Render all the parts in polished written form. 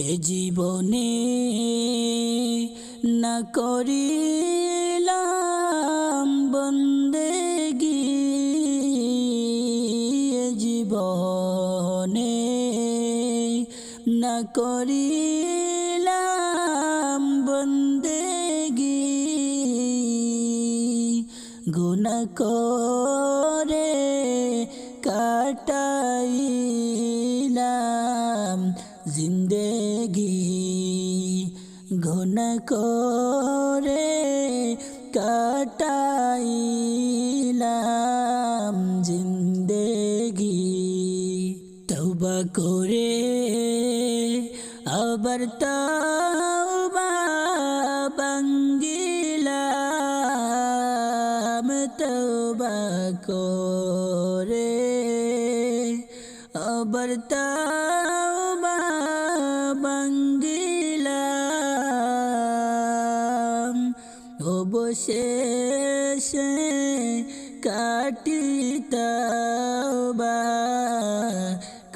এ জীবনে না করিলাম বন্দেগি, এ জীবনে না করিলাম বন্দেগি, গুনাহ করে কাটাইলাম জিন্দেগি, গুনাহ করে কাটাইলাম জিন্দেগি। তওবা করে আবার তওবা ভাঙ্গিলাম, তওবা করে আবার তওবা ভাঙ্গিলাম, অবশেষে কাটি তওবা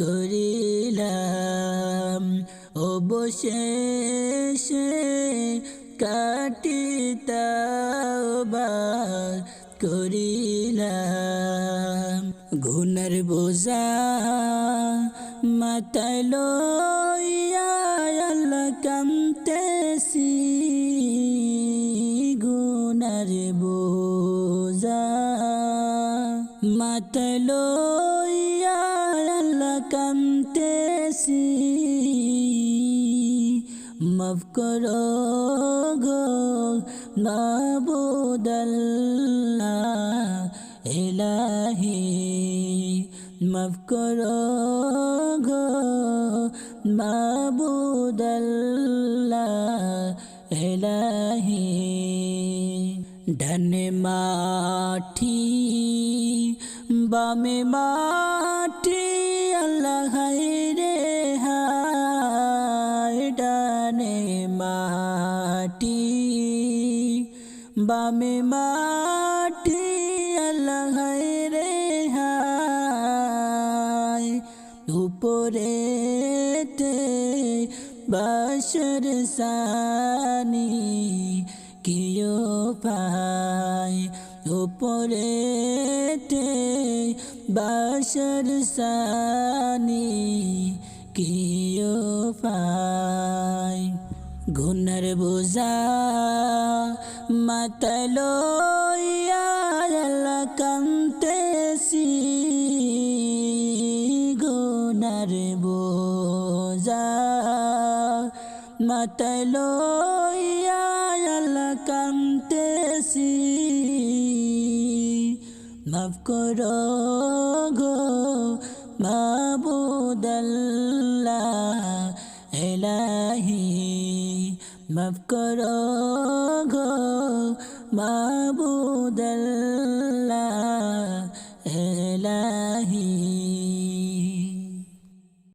করিলাম, অবশেষে কাটি তওবা করিলাম। গুনার বোঝা মাথায় লইয়া আল্লাহ কাঁদতেছি, গুনার বোঝা মাথায় লইয়া আল্লাহ কাঁদতেছি, মাফ করো গো মাবুদ আল্লাহ ইলাহি, মাফ করো গো মাবুদ আল্লাহ ইলাহি। ডানে মাটি বামে মাটি আল্লাহ হায়রে হায়, ডানে মাটি বামে মাটি আল্লাহ হায়রে হায়, উপরেতে বাশর সানি কিও পায়, উপরেতে বাশর সানি কিও পায়। গুনার বোঝা মাথায় লইয়া আল্লাহ কাঁদতেছি, গুনার বোঝা মাথায় লইয়া আল্লাহ কাঁদতেছি, মাফ করো গো মাবুদ আল্লাহ ইলাহি, মাফ করো গো মাবুদ আল্লাহ ইলাহি।